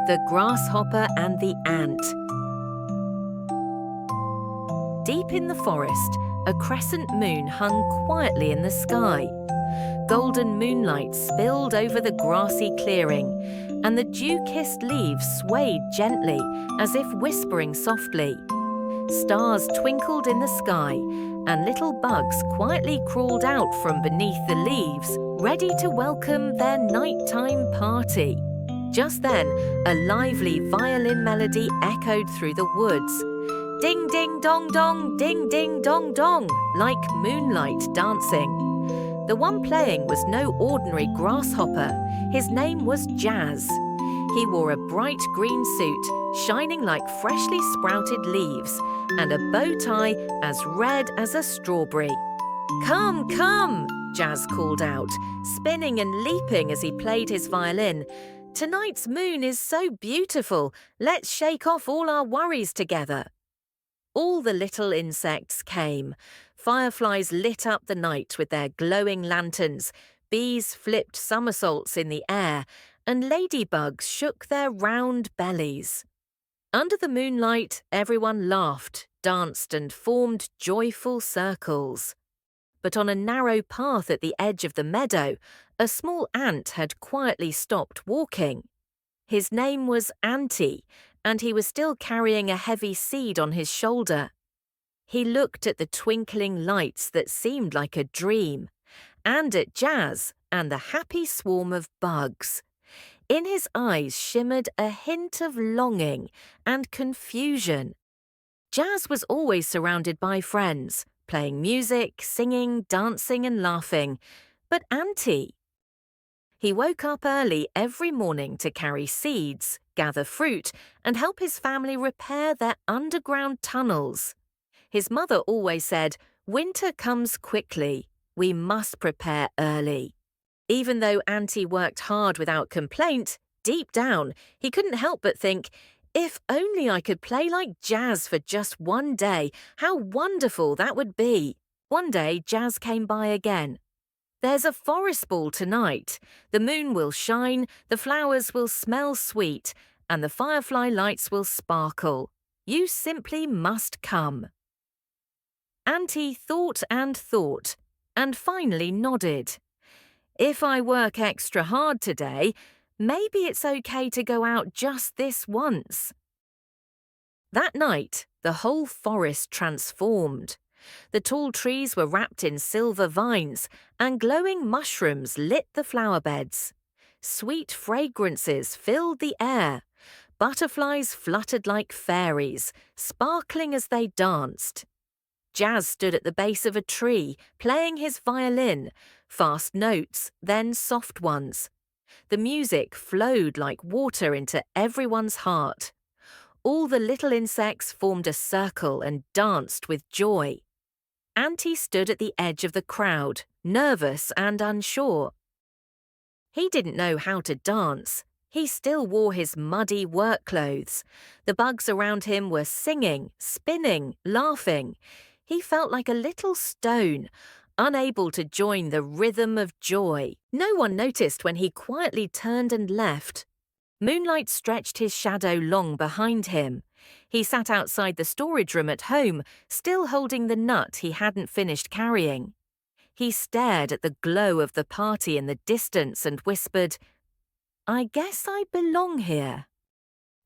The Grasshopper and the Ant. Deep in the forest, a crescent moon hung quietly in the sky. Golden moonlight spilled over the grassy clearing, and the dew-kissed leaves swayed gently as if whispering softly. Stars twinkled in the sky, and little bugs quietly crawled out from beneath the leaves, ready to welcome their nighttime party. Just then, a lively violin melody echoed through the woods. Ding ding dong dong, ding ding dong dong, like moonlight dancing. The one playing was no ordinary grasshopper. His name was Jazz. He wore a bright green suit, shining like freshly sprouted leaves, and a bow tie as red as a strawberry. "Come, come," Jazz called out, spinning and leaping as he played his violin. "Tonight's moon is so beautiful. Let's shake off all our worries together." All the little insects came. Fireflies lit up the night with their glowing lanterns, bees flipped somersaults in the air, and ladybugs shook their round bellies. Under the moonlight, everyone laughed, danced, and formed joyful circles. But on a narrow path at the edge of the meadow, a small ant had quietly stopped walking. His name was Antie, and he was still carrying a heavy seed on his shoulder. He looked at the twinkling lights that seemed like a dream, and at Jazz and the happy swarm of bugs. In his eyes shimmered a hint of longing and confusion. Jazz was always surrounded by friends, playing music, singing, dancing, and laughing. But Antie? He woke up early every morning to carry seeds, gather fruit, and help his family repair their underground tunnels. His mother always said, "Winter comes quickly. We must prepare early." Even though Antie worked hard without complaint, deep down, he couldn't help but think, if only I could play like Jazz for just one day, how wonderful that would be. One day, Jazz came by again. "There's a forest ball tonight. The moon will shine, the flowers will smell sweet, and the firefly lights will sparkle. You simply must come." Antie thought, and finally nodded. "If I work extra hard today, maybe it's okay to go out just this once." That night, the whole forest transformed. The tall trees were wrapped in silver vines, and glowing mushrooms lit the flower beds. Sweet fragrances filled the air. Butterflies fluttered like fairies, sparkling as they danced. Jazz stood at the base of a tree, playing his violin, fast notes, then soft ones. The music flowed like water into everyone's heart. All the little insects formed a circle and danced with joy. Antie stood at the edge of the crowd, nervous and unsure. He didn't know how to dance. He still wore his muddy work clothes. The bugs around him were singing, spinning, laughing. He felt like a little stone, unable to join the rhythm of joy. No one noticed when he quietly turned and left. Moonlight stretched his shadow long behind him. He sat outside the storage room at home, still holding the nut he hadn't finished carrying. He stared at the glow of the party in the distance and whispered, "I guess I belong here."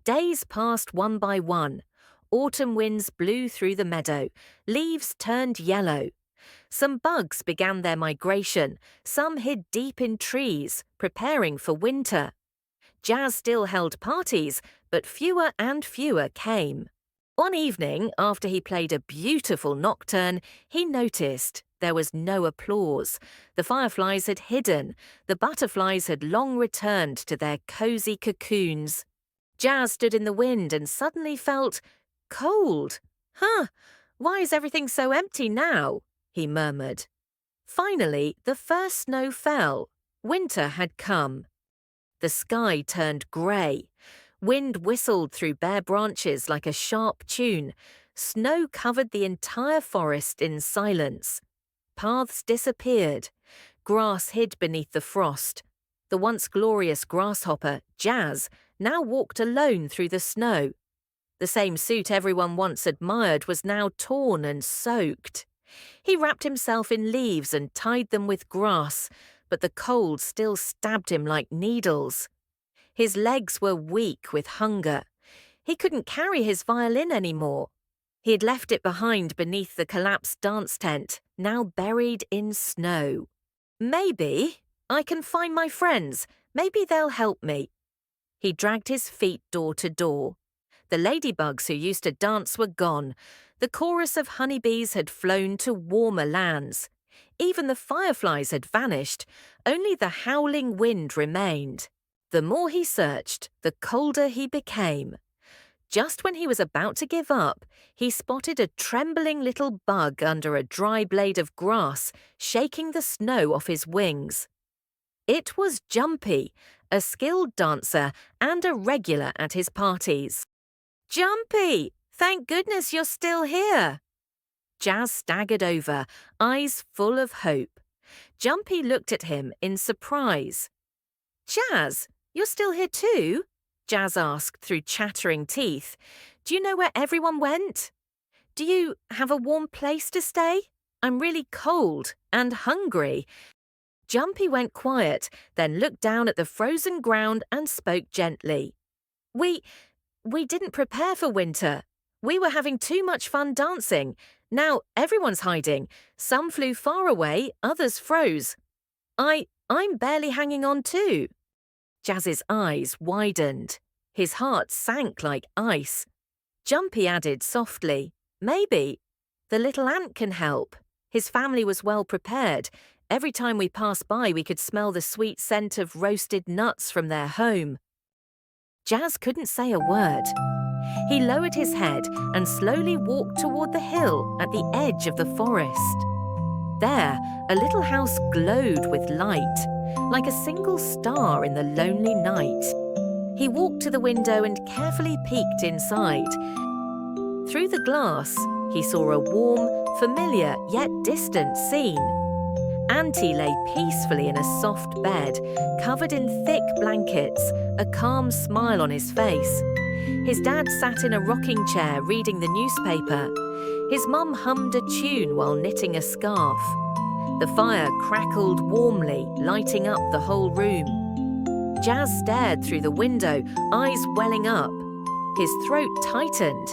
Days passed one by one. Autumn winds blew through the meadow. Leaves turned yellow. Some bugs began their migration. Some hid deep in trees, preparing for winter. Jazz still held parties, but fewer and fewer came. One evening, after he played a beautiful nocturne, he noticed there was no applause. The fireflies had hidden. The butterflies had long returned to their cozy cocoons. Jazz stood in the wind and suddenly felt cold. Why is everything so empty now?" he murmured. Finally, the first snow fell. Winter had come. The sky turned grey. Wind whistled through bare branches like a sharp tune. Snow covered the entire forest in silence. Paths disappeared. Grass hid beneath the frost. The once glorious grasshopper, Jazz, now walked alone through the snow. The same suit everyone once admired was now torn and soaked. He wrapped himself in leaves and tied them with grass, but the cold still stabbed him like needles. His legs were weak with hunger. He couldn't carry his violin anymore. He had left it behind beneath the collapsed dance tent, now buried in snow. Maybe I can find my friends. Maybe they'll help me. He dragged his feet door to door. The ladybugs who used to dance were gone. The chorus of honeybees had flown to warmer lands. Even the fireflies had vanished. Only the howling wind remained. The more he searched, the colder he became. Just when he was about to give up, he spotted a trembling little bug under a dry blade of grass, shaking the snow off his wings. It was Jumpy, a skilled dancer and a regular at his parties. "Jumpy, thank goodness you're still here." Jazz staggered over, eyes full of hope. Jumpy looked at him in surprise. "Jazz, you're still here too?" Jazz asked through chattering teeth. "Do you know where everyone went? Do you have a warm place to stay? I'm really cold and hungry." Jumpy went quiet, then looked down at the frozen ground and spoke gently. We didn't prepare for winter. We were having too much fun dancing. Now everyone's hiding. Some flew far away, others froze. I'm barely hanging on too." Jazz's eyes widened. His heart sank like ice. Jumpy added softly, "Maybe the little ant can help. His family was well prepared. Every time we passed by, we could smell the sweet scent of roasted nuts from their home." Jazz couldn't say a word. He lowered his head and slowly walked toward the hill at the edge of the forest. There, a little house glowed with light, like a single star in the lonely night. He walked to the window and carefully peeked inside. Through the glass, he saw a warm, familiar yet distant scene. Antie lay peacefully in a soft bed, covered in thick blankets, a calm smile on his face. His dad sat in a rocking chair reading the newspaper. His mum hummed a tune while knitting a scarf. The fire crackled warmly, lighting up the whole room. Jazz stared through the window, eyes welling up. His throat tightened.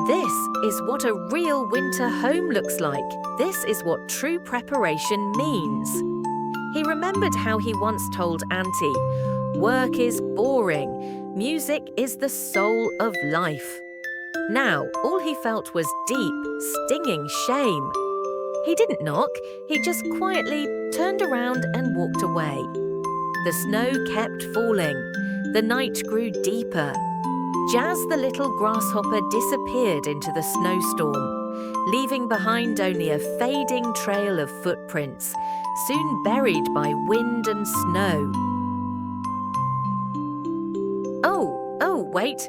This is what a real winter home looks like. This is what true preparation means. He remembered how he once told Antie, "Work is boring. Music is the soul of life." Now, all he felt was deep, stinging shame. He didn't knock, he just quietly turned around and walked away. The snow kept falling. The night grew deeper. Jazz the little grasshopper disappeared into the snowstorm, leaving behind only a fading trail of footprints, soon buried by wind and snow. Wait!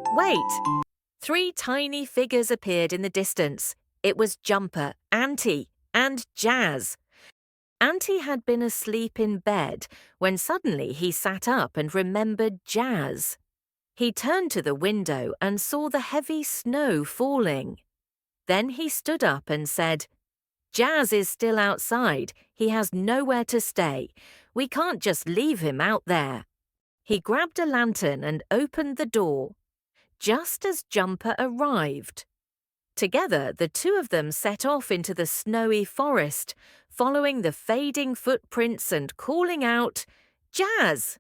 3 tiny figures appeared in the distance. It was Jumper, Antie, and Jazz. Antie had been asleep in bed when suddenly he sat up and remembered Jazz. He turned to the window and saw the heavy snow falling. Then he stood up and said, "Jazz is still outside. He has nowhere to stay. We can't just leave him out there." He grabbed a lantern and opened the door, just as Jumper arrived. Together, the two of them set off into the snowy forest, following the fading footprints and calling out, "Jazz!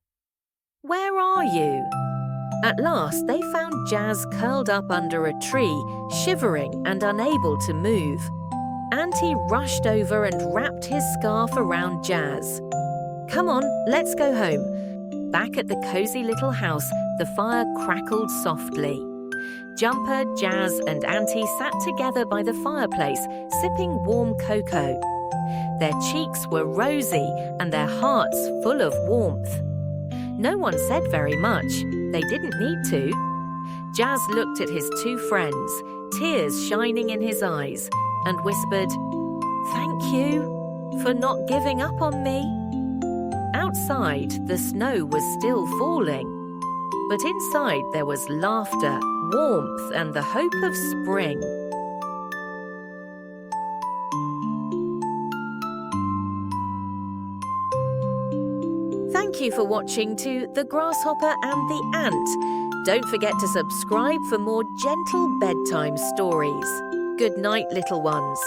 Where are you?" At last, they found Jazz curled up under a tree, shivering and unable to move. Antie rushed over and wrapped his scarf around Jazz. "Come on, let's go home." Back at the cozy little house, the fire crackled softly. Jumper, Jazz and Antie sat together by the fireplace, sipping warm cocoa. Their cheeks were rosy and their hearts full of warmth. No one said very much. They didn't need to. Jazz looked at his two friends, tears shining in his eyes, and whispered, "Thank you for not giving up on me." Outside, the snow was still falling. but inside there was laughter, warmth, and the hope of spring. Thank you for watching to The Grasshopper and the Ant. Don't forget to subscribe for more gentle bedtime stories. Good night, little ones.